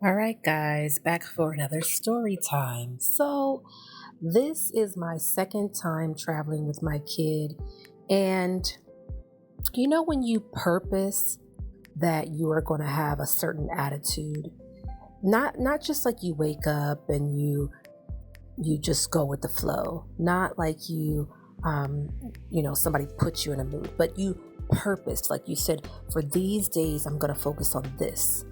All right, guys, back for another story time. So, this is my second time traveling with my kid. And when you purpose that you are going to have a certain attitude, not just like you wake up and you just go with the flow, not like somebody puts you in a mood, but you purposed, like you said, for these days, I'm going to focus on this.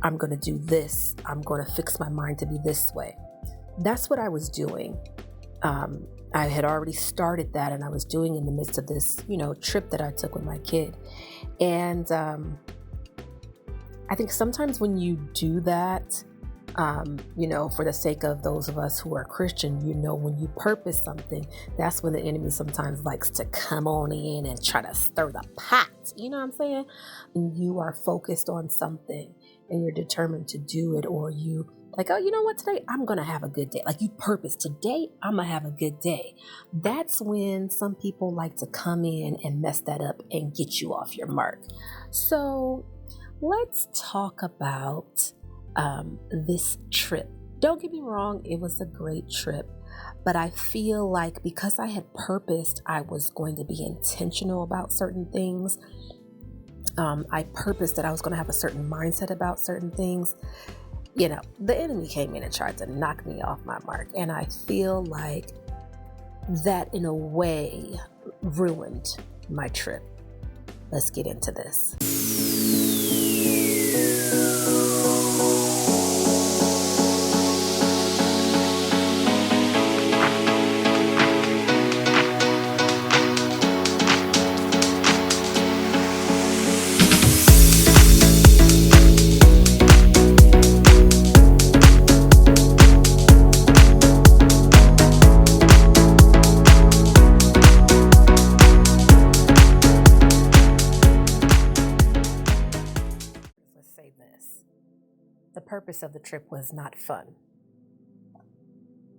I'm going to do this. I'm going to fix my mind to be this way. That's what I was doing. I had already started that, and I was doing in the midst of this, trip that I took with my kid. And I think sometimes when you do that, for the sake of those of us who are Christian, when you purpose something, that's when the enemy sometimes likes to come on in and try to stir the pot. You know what I'm saying? And you are focused on something and you're determined to do it, or you like, oh, you know what, today I'm going to have a good day. Like you purpose, today I'm going to have a good day. That's when some people like to come in and mess that up and get you off your mark. So let's talk about this trip. Don't get me wrong, it was a great trip, but I feel like because I had purposed I was going to be intentional about certain things, I purposed that I was going to have a certain mindset about certain things. The enemy came in and tried to knock me off my mark, and I feel like that in a way ruined my trip. Let's get into this. The purpose of the trip was not fun.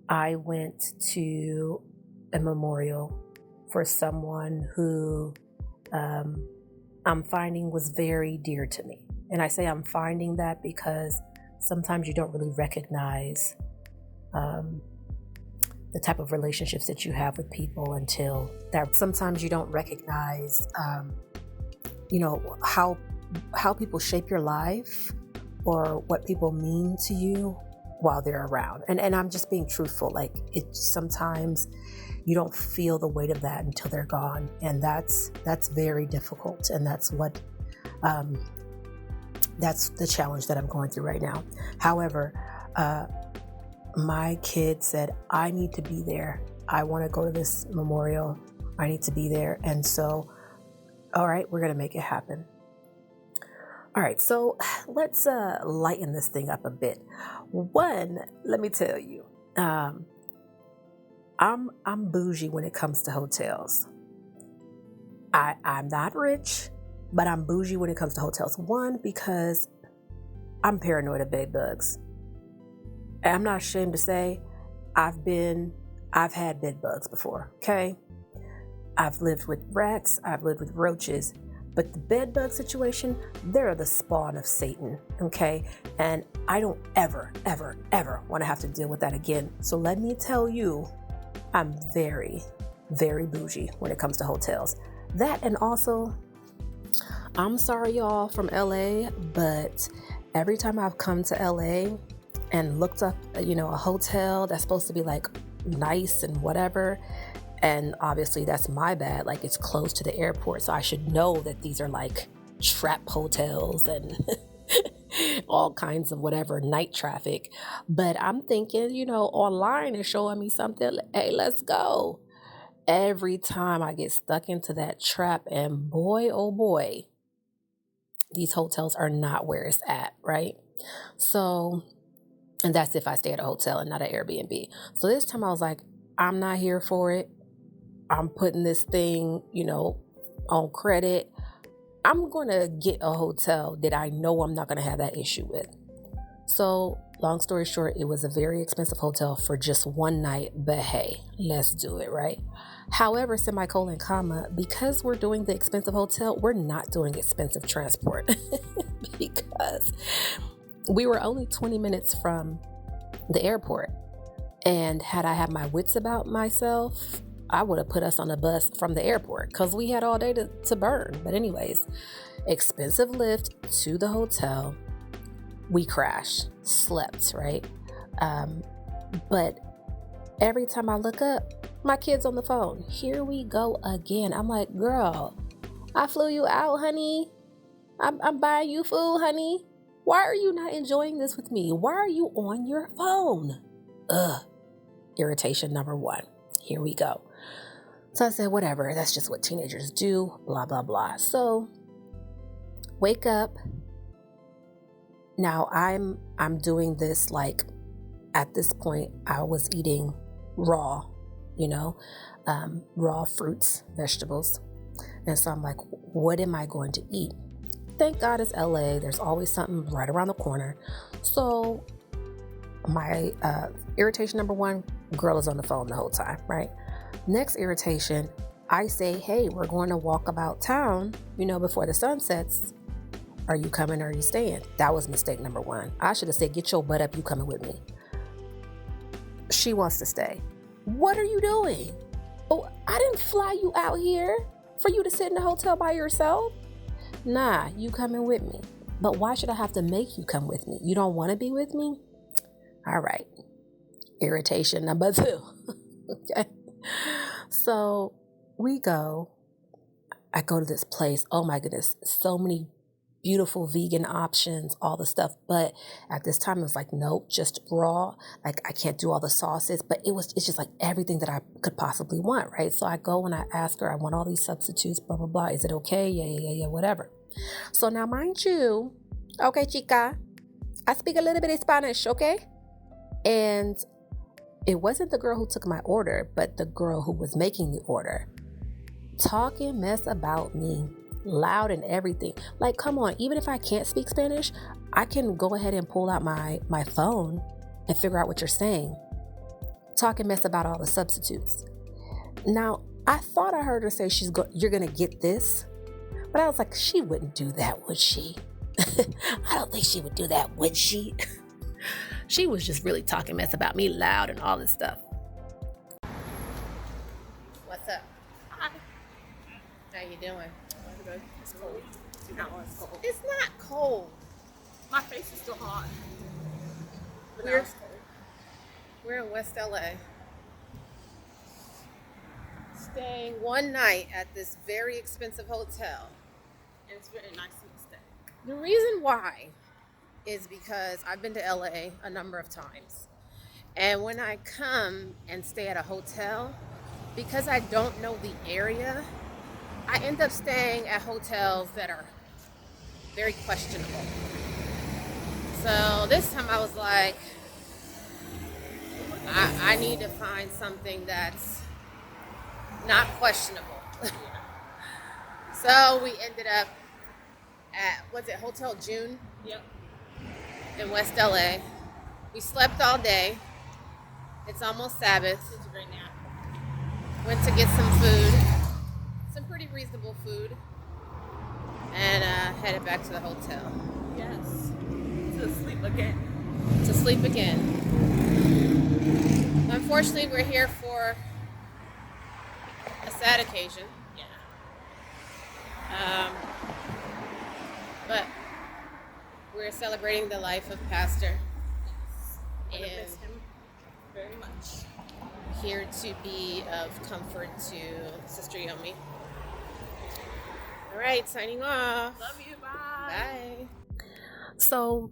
I went to a memorial for someone who I'm finding was very dear to me. And I say I'm finding that because sometimes you don't really recognize the type of relationships that you have with people until that. Sometimes you don't recognize, how people shape your life or what people mean to you while they're around. And I'm just being truthful. Like sometimes you don't feel the weight of that until they're gone. And that's very difficult. And that's the challenge that I'm going through right now. However, my kid said, I need to be there. I want to go to this memorial. I need to be there. And so, all right, we're going to make it happen. All right, so let's lighten this thing up a bit. One, let me tell you, I'm bougie when it comes to hotels. I'm not rich, but I'm bougie when it comes to hotels. One, because I'm paranoid of bed bugs. And I'm not ashamed to say I've had bed bugs before, okay? I've lived with rats, I've lived with roaches. But the bed bug situation, they're the spawn of Satan, okay? And I don't ever, ever, ever want to have to deal with that again. So let me tell you, I'm very, very bougie when it comes to hotels. That, and also, I'm sorry y'all from LA, but every time I've come to LA and looked up, a hotel that's supposed to be like nice and whatever, and obviously that's my bad. Like it's close to the airport. So I should know that these are like trap hotels and all kinds of whatever, night traffic. But I'm thinking, online is showing me something. Hey, let's go. Every time I get stuck into that trap, and boy, oh boy, these hotels are not where it's at, right? So, and that's if I stay at a hotel and not an Airbnb. So this time I was like, I'm not here for it. I'm putting this thing, on credit. I'm going to get a hotel that I know I'm not going to have that issue with. So long story short, it was a very expensive hotel for just one night, but hey, let's do it, right? However, semicolon, comma, because we're doing the expensive hotel, we're not doing expensive transport because We were only 20 minutes from the airport. And had I had my wits about myself, I would have put us on a bus from the airport because we had all day to burn. But anyways, expensive lift to the hotel. We crashed, slept, right? But every time I look up, my kid's on the phone. Here we go again. I'm like, girl, I flew you out, honey. I'm buying you food, honey. Why are you not enjoying this with me? Why are you on your phone? Ugh. Irritation number one. Here we go. So I said, whatever. That's just what teenagers do. Blah, blah, blah. So wake up. Now I'm doing this like at this point I was eating raw, raw fruits, vegetables. And so I'm like, what am I going to eat? Thank God it's LA. There's always something right around the corner. So my irritation number one, girl is on the phone the whole time, right? Next irritation, I say, hey, we're going to walk about town, before the sun sets. Are you coming or are you staying? That was mistake number one. I should have said, get your butt up, you coming with me. She wants to stay. What are you doing? Oh, I didn't fly you out here for you to sit in the hotel by yourself. Nah, you coming with me. But why should I have to make you come with me? You don't want to be with me? All right. Irritation number two. Okay. So we go. I go to this place. Oh my goodness. So many beautiful vegan options, all the stuff. But at this time, it was like, nope, just raw. Like, I can't do all the sauces. But it's just like everything that I could possibly want, right? So I go and I ask her, I want all these substitutes, blah, blah, blah. Is it okay? Yeah, whatever. So now, mind you, okay, chica, I speak a little bit of Spanish, okay? And it wasn't the girl who took my order, but the girl who was making the order. Talking mess about me. Loud and everything. Like, come on, even if I can't speak Spanish, I can go ahead and pull out my phone and figure out what you're saying. Talking mess about all the substitutes. Now, I thought I heard her say you're gonna get this, but I was like, she wouldn't do that, would she? I don't think she would do that, would she? She was just really talking mess about me loud and all this stuff. What's up? Hi. How you doing? It's cold. It's cold. It's not cold. My face is still hot. But now We're- it's cold. We're in West LA. Staying one night at this very expensive hotel. And it's very nice to stay. The reason why is because I've been to LA a number of times. And when I come and stay at a hotel, because I don't know the area, I end up staying at hotels that are very questionable. So this time I was like, I need to find something that's not questionable. So we ended up at, was it Hotel June? Yep. In West LA. We slept all day. It's almost Sabbath. It's a great nap. Went to get some food. Some pretty reasonable food. And headed back to the hotel. Yes. To sleep again. To sleep again. Unfortunately, we're here for a sad occasion. Yeah. But we're celebrating the life of Pastor. I And miss him very much. here to be of comfort to Sister Yomi. All right, signing off. Love you. Bye. Bye. So,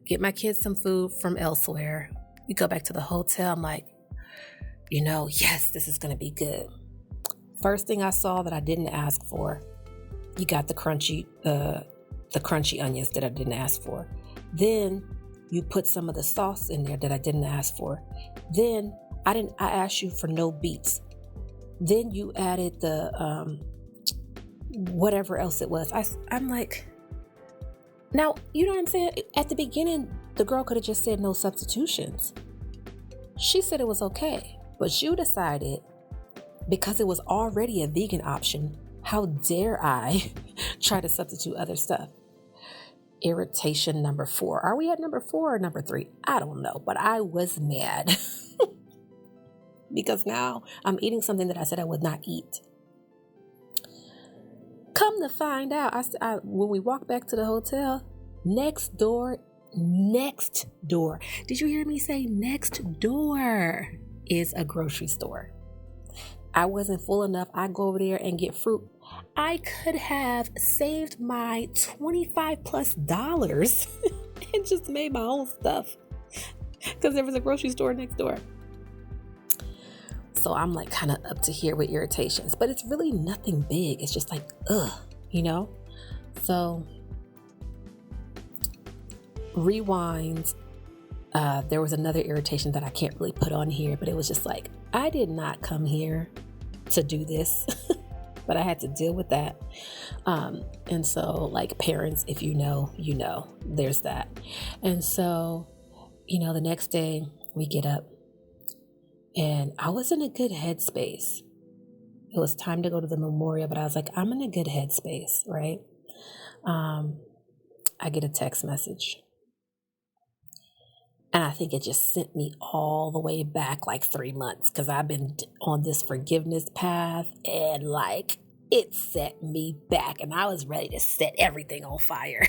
get my kids some food from elsewhere. We go back to the hotel. I'm like, yes, this is going to be good. First thing I saw that I didn't ask for, you got the crunchy onions that I didn't ask for. Then you put some of the sauce in there that I didn't ask for. Then I asked you for no beets. Then you added the whatever else it was. I'm like, now, you know what I'm saying? At the beginning, the girl could have just said no substitutions. She said it was okay, but you decided, because it was already a vegan option, how dare I try to substitute other stuff? Irritation number 4. Are we at number 4 or number 3? I don't know, but I was mad because now I'm eating something that I said I would not eat. Come to find out, when we walk back to the hotel, next door, did you hear me say next door is a grocery store? I wasn't full enough. I go over there and get fruit. I could have saved my $25+ and just made my own stuff because there was a grocery store next door. So I'm like kind of up to here with irritations, but it's really nothing big. It's just like, So rewind. There was another irritation that I can't really put on here, but it was just like, I did not come here to do this, but I had to deal with that. And so like parents, if you know, there's that. And so, the next day we get up and I was in a good headspace. It was time to go to the memorial, but I was like, I'm in a good headspace, right? I get a text message. And I think it just sent me all the way back like 3 months because I've been on this forgiveness path and like it set me back and I was ready to set everything on fire.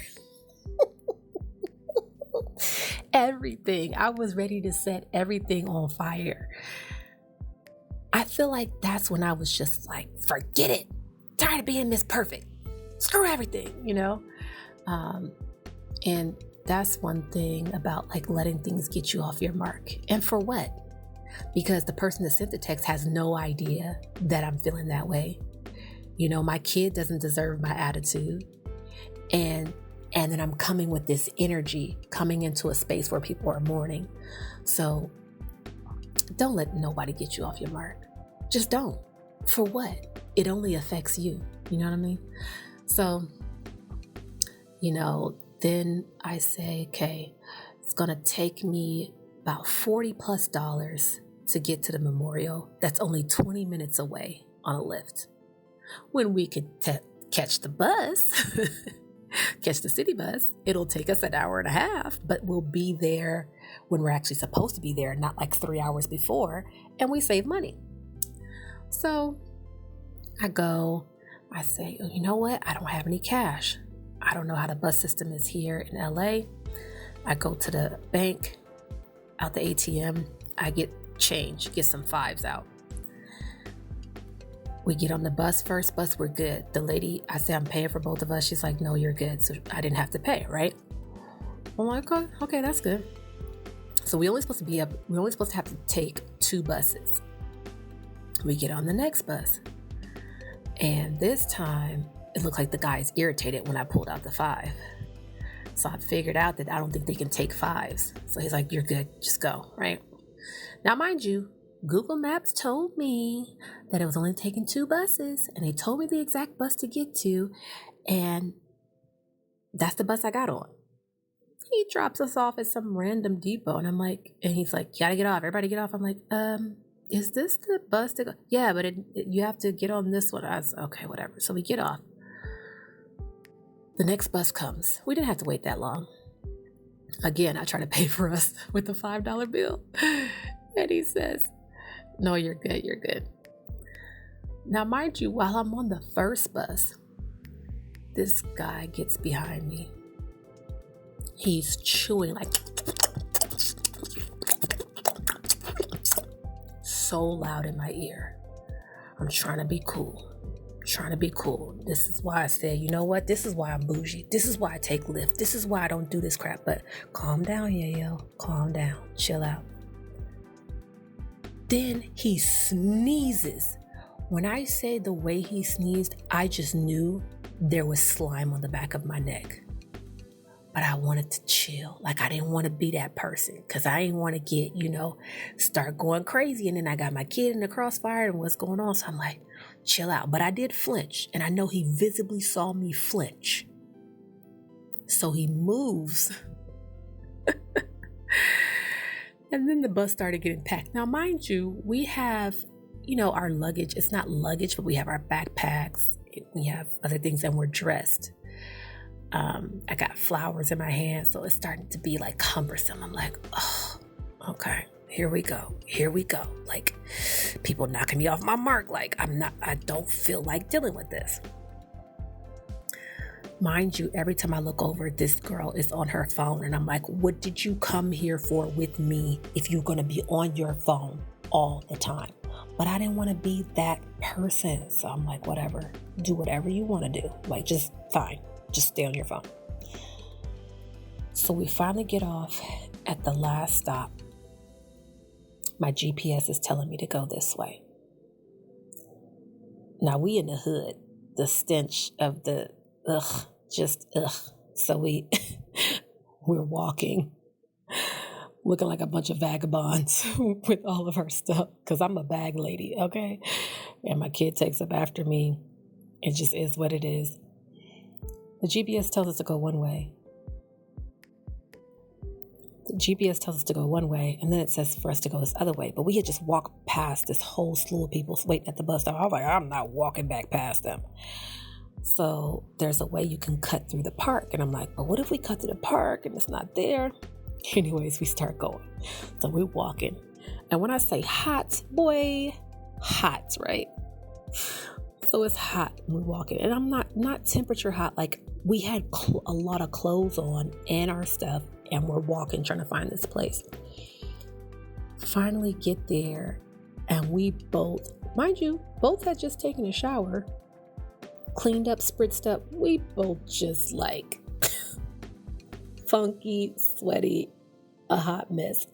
Everything. I was ready to set everything on fire. I feel like that's when I was just like, forget it. Tired of being Miss Perfect. Screw everything, And that's one thing about like letting things get you off your mark. And for what? Because the person that sent the text has no idea that I'm feeling that way. My kid doesn't deserve my attitude. And then I'm coming with this energy, coming into a space where people are mourning. So don't let nobody get you off your mark. Just don't. For what? It only affects you. You know what I mean? So, then I say, okay, it's going to take me about $40+ to get to the memorial. That's only 20 minutes away on a Lyft. When we could catch the bus, catch the city bus, it'll take us an hour and a half, but we'll be there when we're actually supposed to be there, not like 3 hours before, and we save money. So I go, I say, you know what? I don't have any cash. I don't know how the bus system is here in LA. I go to the bank, out the ATM, I get change, get some fives out. We get on the bus, first bus, we're good. The lady, I say, I'm paying for both of us. She's like, no, you're good. So I didn't have to pay, right? I'm like, okay, that's good. So we're only supposed to have to take 2 buses. We get on the next bus. And this time, it looked like the guy's irritated when I pulled out the 5. So I figured out that I don't think they can take 5s. So he's like, you're good, just go, right? Now, mind you, Google Maps told me that it was only taking 2 buses, and they told me the exact bus to get to, and that's the bus I got on. He drops us off at some random depot, and he's like, you gotta get off, everybody get off. I'm like, is this the bus to go? Yeah, but you have to get on this one. I was, okay, whatever. So we get off. The next bus comes. We didn't have to wait that long. Again, I try to pay for us with the $5 bill. And he says, no, you're good, you're good. Now, mind you, while I'm on the first bus, this guy gets behind me. He's chewing like so loud in my ear. I'm trying to be cool. This is why I said, you know what? This is why I'm bougie. This is why I take Lyft. This is why I don't do this crap. But calm down, Yayo. Calm down. Chill out. Then he sneezes. When I say the way he sneezed, I just knew there was slime on the back of my neck. But I wanted to chill. Like, I didn't want to be that person because I didn't want to get, start going crazy. And then I got my kid in the crossfire and what's going on. So I'm like, chill out. But I did flinch. And I know he visibly saw me flinch. So he moves. And then the bus started getting packed. Now, mind you, we have, our luggage. It's not luggage, but we have our backpacks. We have other things and we're dressed. I got flowers in my hand, so it's starting to be like cumbersome. I'm like, oh, okay, here we go. Like, people knocking me off my mark. Like, I don't feel like dealing with this. Mind you, every time I look over, this girl is on her phone, and I'm like, what did you come here for with me if you're going to be on your phone all the time? But I didn't want to be that person. So I'm like, whatever, do whatever you want to do. Like, just fine. Just stay on your phone. So we finally get off at the last stop. My GPS is telling me to go this way. Now we in the hood, the stench of the just ugh. So we're walking, looking like a bunch of vagabonds with all of our stuff, because I'm a bag lady, okay? And my kid takes up after me. It just is what it is. The GPS tells us to go one way. And then it says for us to go this other way. But we had just walked past this whole slew of people waiting at the bus stop. I was like, I'm not walking back past them. So there's a way you can cut through the park. And I'm like, but what if we cut through the park and it's not there? Anyways, we start going. So we're walking. And when I say hot, boy, hot, right? So it's hot when we're walking. And I'm not temperature hot. Like, we had a lot of clothes on and our stuff. And we're walking, trying to find this place. Finally get there. And we both, mind you, both had just taken a shower. Cleaned up, spritzed up. We both just like funky, sweaty, a hot mess.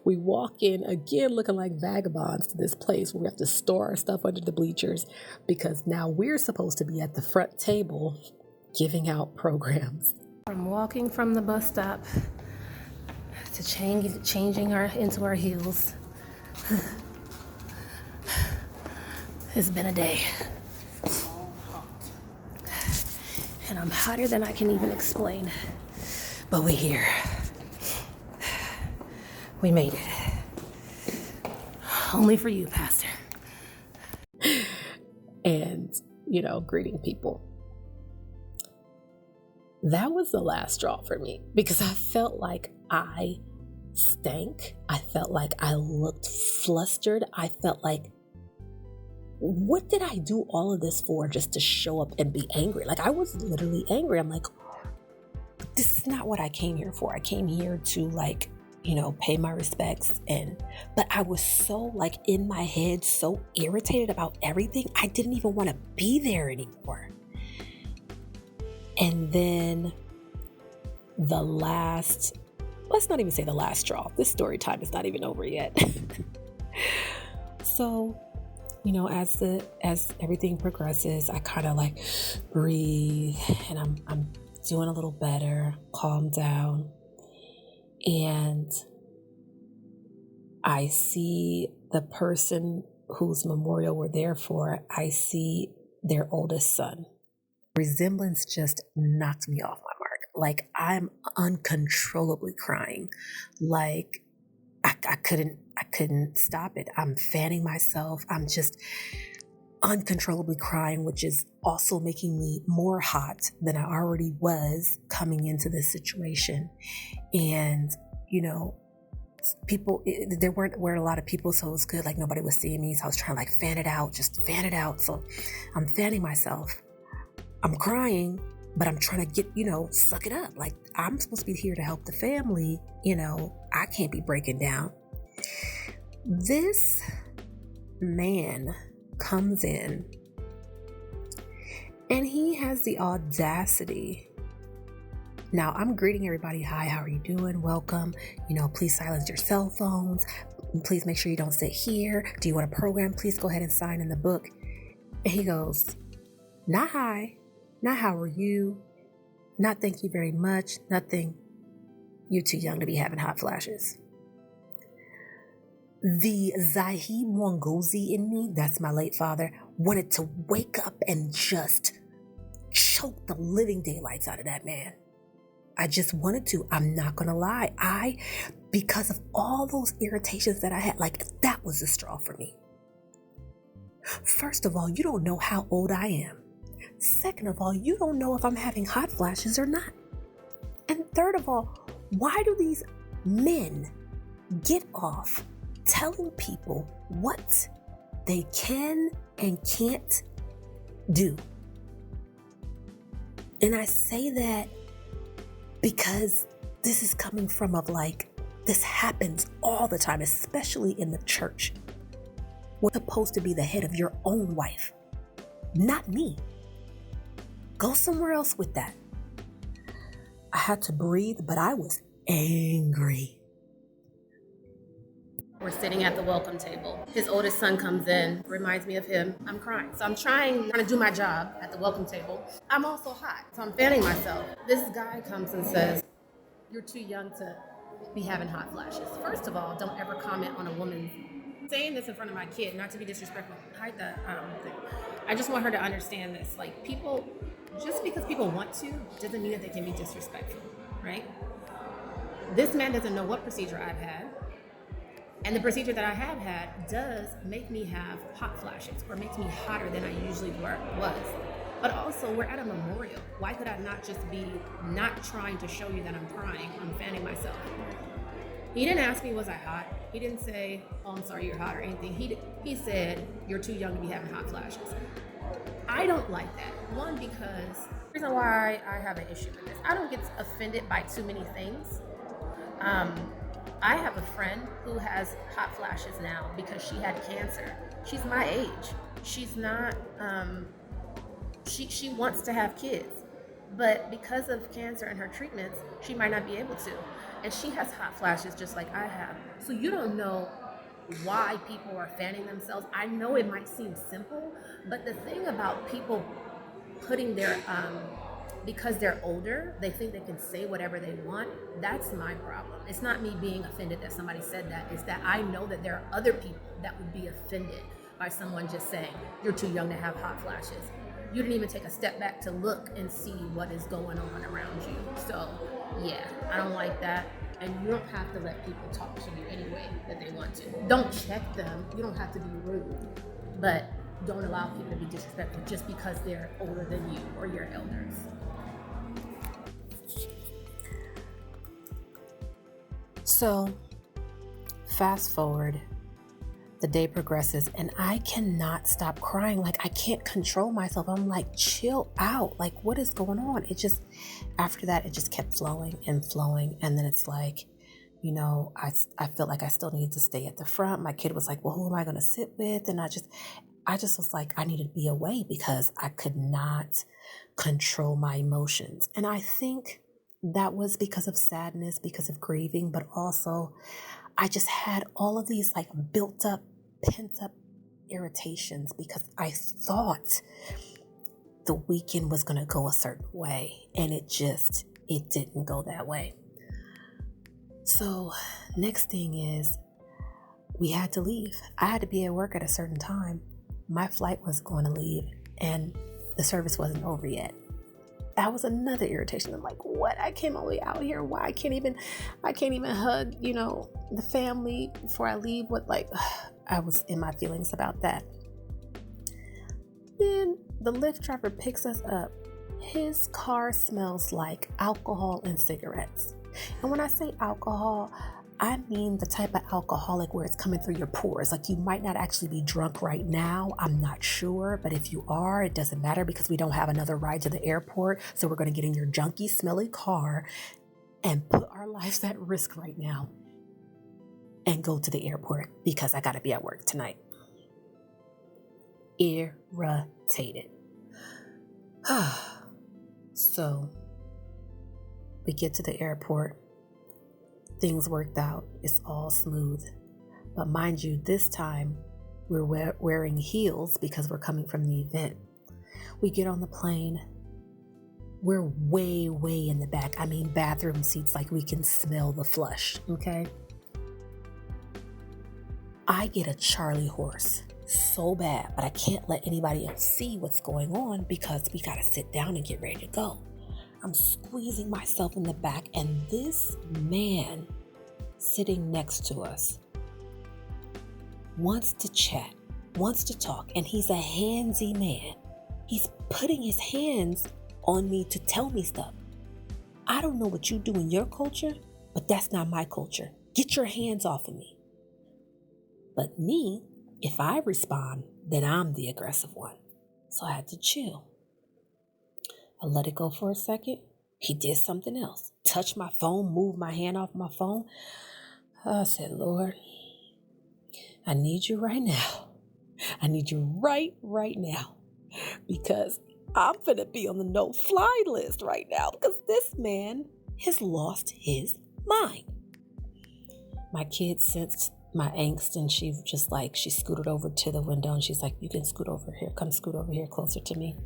We walk in again looking like vagabonds to this place where we have to store our stuff under the bleachers, because now we're supposed to be at the front table giving out programs. From walking from the bus stop to changing into our heels. It's been a day. And I'm hotter than I can even explain. But we're here. We made it. Only for you, Pastor. And, greeting people. That was the last straw for me, because I felt like I stank. I felt like I looked flustered. I felt like, what did I do all of this for, just to show up and be angry? Like, I was literally angry. I'm like, this is not what I came here for. I came here to pay my respects. But I was so in my head, so irritated about everything. I didn't even want to be there anymore. And then let's not even say the last straw. This story time is not even over yet. So, as everything progresses, I kind of breathe, and I'm doing a little better, calm down. And I see the person whose memorial we're there for. I see their oldest son. Resemblance just knocked me off my mark. I'm uncontrollably crying. I couldn't stop it. I'm fanning myself. I'm just uncontrollably crying, which is also making me more hot than I already was coming into this situation. And, people, there weren't a lot of people, so it was good. Nobody was seeing me. So I was trying to fan it out. So I'm fanning myself. I'm crying, but I'm trying to get, suck it up. I'm supposed to be here to help the family. I can't be breaking down. This man comes in and he has the audacity. Now, I'm greeting everybody. Hi, how are you doing? Welcome. Please silence your cell phones. Please make sure you don't sit here. Do you want a program? Please go ahead and sign in the book. And he goes, not hi. Not how are you? Not thank you very much. Nothing. You're too young to be having hot flashes. The Zahid Mwangozi in me, that's my late father, wanted to wake up and just choke the living daylights out of that man. I just wanted to. I'm not going to lie. Because of all those irritations that I had, that was the straw for me. First of all, you don't know how old I am. Second of all, you don't know if I'm having hot flashes or not. And third of all, why do these men get off telling people what they can and can't do? And I say that because this is coming from this happens all the time, especially in the church. We're supposed to be the head of your own wife, not me. Go somewhere else with that. I had to breathe, but I was angry. We're sitting at the welcome table. His oldest son comes in, reminds me of him. I'm crying. So I'm trying to do my job at the welcome table. I'm also hot, so I'm fanning myself. This guy comes and says, "You're too young to be having hot flashes." First of all, don't ever comment on a woman saying this in front of my kid, not to be disrespectful. Hide that thing. I just want her to understand this. Like, people, just because people want to, doesn't mean that they can be disrespectful, right? This man doesn't know what procedure I've had. And the procedure that I have had does make me have hot flashes, or makes me hotter than I usually was. But also, we're at a memorial. Why could I not just be not trying to show you that I'm crying? I'm fanning myself. He didn't ask me, was I hot? He didn't say, "Oh, I'm sorry, you're hot," or anything. He said, "You're too young to be having hot flashes." I don't like that. One, because the reason why I have an issue with this, I don't get offended by too many things. I have a friend who has hot flashes now because she had cancer. She's my age. She's not, she wants to have kids, but because of cancer and her treatments, she might not be able to. And she has hot flashes just like I have. So you don't know why people are fanning themselves. I know it might seem simple, but the thing about people putting their, because they're older, they think they can say whatever they want. That's my problem. It's not me being offended that somebody said that. It's that I know that there are other people that would be offended by someone just saying, "You're too young to have hot flashes." You didn't even take a step back to look and see what is going on around you. So yeah, I don't like that. And you don't have to let people talk to you any way that they want to. Don't check them. You don't have to be rude, but don't allow people to be disrespectful just because they're older than you or your elders. So, fast forward, the day progresses, and I cannot stop crying. Like, I can't control myself. I'm like, chill out. Like, what is going on? After that, it just kept flowing and flowing. And then it's like, I felt like I still needed to stay at the front. My kid was like, well, who am I going to sit with? And I just was like, I needed to be away because I could not control my emotions. And I think that was because of sadness, because of grieving, but also I just had all of these like built up, pent up irritations because I thought the weekend was going to go a certain way, and it didn't go that way. So next thing is we had to leave. I had to be at work at a certain time. My flight was going to leave and the service wasn't over yet. That was another irritation. I'm like, what? I came all the way out here. Why? I can't even hug, the family before I leave. I was in my feelings about that. Then the Lyft driver picks us up. His car smells like alcohol and cigarettes. And when I say alcohol, I mean the type of alcoholic where it's coming through your pores. Like, you might not actually be drunk right now. I'm not sure. But if you are, it doesn't matter because we don't have another ride to the airport. So we're going to get in your junky, smelly car and put our lives at risk right now and go to the airport because I got to be at work tonight. Irritated. So we get to the airport. Things worked out. It's all smooth. But mind you, this time we're wearing heels because we're coming from the event. We get on the plane. We're way, way in the back. I mean, bathroom seats, like we can smell the flush, okay? I get a Charlie horse so bad, but I can't let anybody else see what's going on because we got to sit down and get ready to go. I'm squeezing myself in the back, and this man sitting next to us wants to chat, wants to talk, and he's a handsy man. He's putting his hands on me to tell me stuff. I don't know what you do in your culture, but that's not my culture. Get your hands off of me. But me, if I respond, then I'm the aggressive one. So I had to chill. I let it go for a second. He did something else. Touched my phone, moved my hand off my phone. I said, Lord, I need you right now. I need you right now. Because I'm going to be on the no-fly list right now because this man has lost his mind. My kid sensed my angst and she scooted over to the window and she's like, you can scoot over here. Come scoot over here closer to me.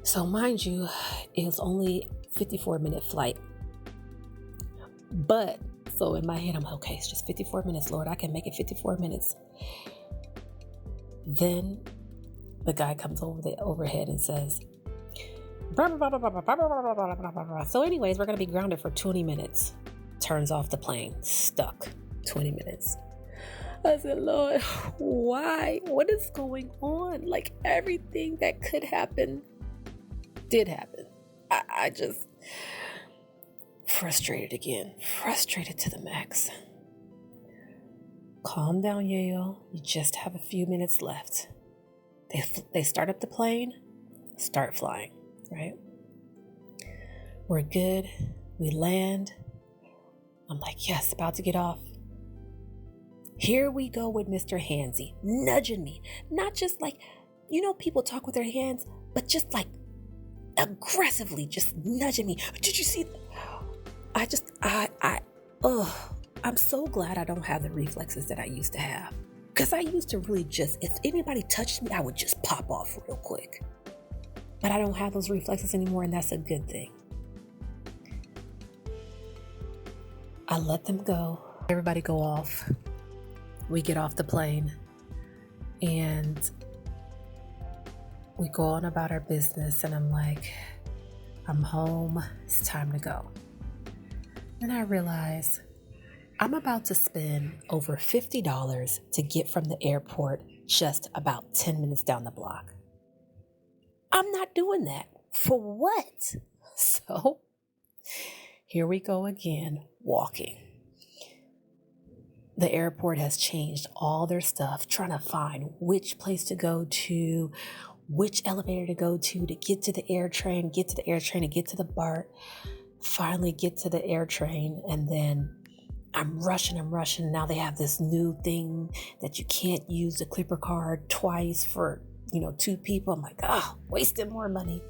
So mind you, it was only 54-minute flight. But, so in my head, I'm like, okay, it's just 54 minutes, Lord. I can make it 54 minutes. Then the guy comes over the overhead and says, so anyways, we're going to be grounded for 20 minutes. Turns off the plane. Stuck. 20 minutes. I said, Lord, why? What is going on? Like everything that could happen did happen. I just frustrated again. Frustrated to the max. Calm down, Yayo. You just have a few minutes left. They start up the plane, start flying, right? We're good. We land. I'm like, yes, about to get off. Here we go with Mr. Handsy, nudging me. Not just like, people talk with their hands, but just like aggressively just nudging me. Did you see? I'm so glad I don't have the reflexes that I used to have. Because I used to really if anybody touched me, I would just pop off real quick. But I don't have those reflexes anymore, and that's a good thing. I let them go. Everybody go off. We get off the plane and we go on about our business, and I'm like, I'm home. It's time to go. And I realize I'm about to spend over $50 to get from the airport just about 10 minutes down the block. I'm not doing that. For what? So here we go again, walking. The airport has changed all their stuff, trying to find which place to go to, which elevator to go to get to the air train, to get to the BART, finally get to the air train, and then I'm rushing. Now they have this new thing that you can't use the Clipper card twice for, 2 people. I'm like, wasting more money.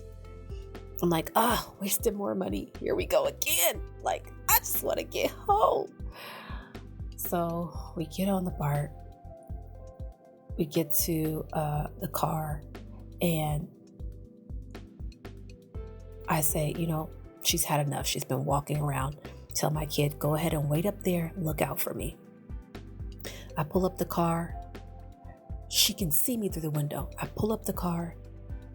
Here we go again. Like, I just want to get home. So we get on the BART. We get to the car, and I say, she's had enough. She's been walking around. Tell my kid, go ahead and wait up there. Look out for me. I pull up the car. She can see me through the window. I pull up the car.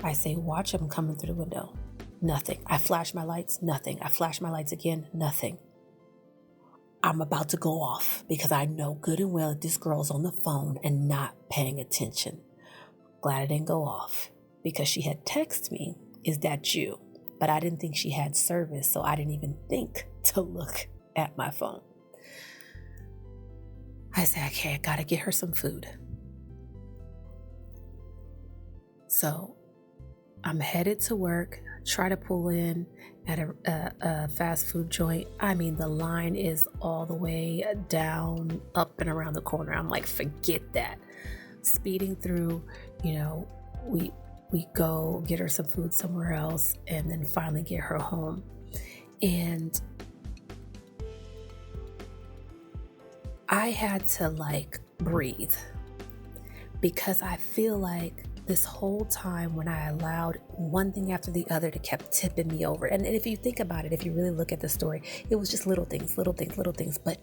I say, watch, I'm coming through the window. Nothing. I flash my lights. Nothing. I flash my lights again. Nothing. I'm about to go off because I know good and well that this girl's on the phone and not paying attention. Glad I didn't go off because she had texted me, is that you? But I didn't think she had service, so I didn't even think to look at my phone. I said, okay, I gotta get her some food. So I'm headed to work, try to pull in at a fast food joint. I mean, the line is all the way down, up and around the corner. I'm like, forget that. Speeding through, we go get her some food somewhere else and then finally get her home. And I had to breathe because I feel like this whole time when I allowed one thing after the other to kept tipping me over. And if you think about it, if you really look at the story, it was just little things. But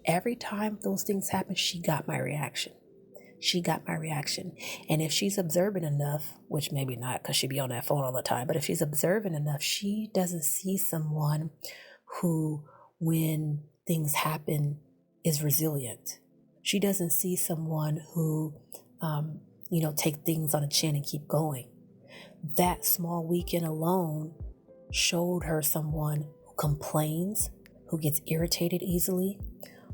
every time those things happened, she got my reaction. And if she's observant enough, which maybe not because she'd be on that phone all the time, but if she's observant enough, she doesn't see someone who, when things happen, is resilient. She doesn't see someone who, take things on the chin and keep going. That small weekend alone showed her someone who complains, who gets irritated easily,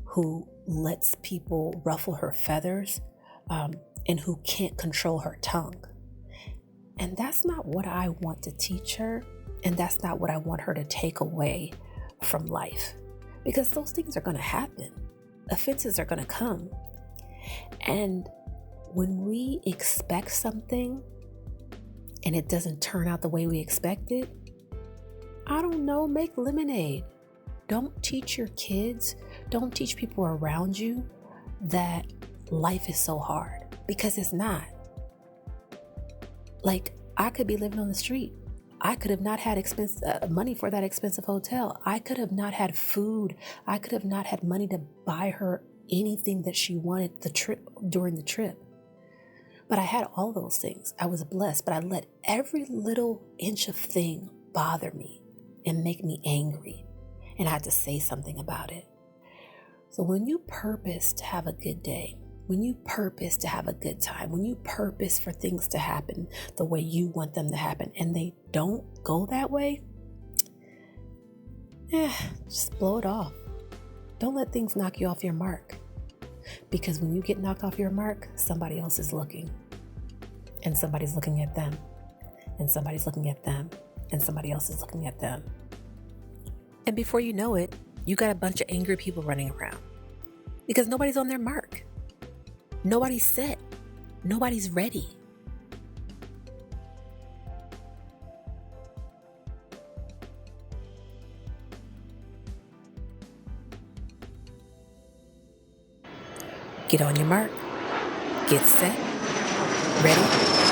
who lets people ruffle her feathers, and who can't control her tongue. And that's not what I want to teach her, and that's not what I want her to take away from life, because those things are going to happen. Offenses are going to come. And when we expect something and it doesn't turn out the way we expected, I don't know, make lemonade. Don't teach your kids, don't teach people around you that life is so hard, because it's not. Like, I could be living on the street. I could have not had money for that expensive hotel. I could have not had food. I could have not had money to buy her anything that she wanted during the trip. But I had all those things. I was blessed, but I let every little inch of thing bother me and make me angry. And I had to say something about it. So when you purpose to have a good day, when you purpose to have a good time, when you purpose for things to happen the way you want them to happen, and they don't go that way, just blow it off. Don't let things knock you off your mark. Because when you get knocked off your mark, somebody else is looking. And somebody's looking at them. And somebody's looking at them. And somebody else is looking at them. And before you know it, you got a bunch of angry people running around. Because nobody's on their mark. Nobody's set. Nobody's ready. Get on your mark. Get set. Ready?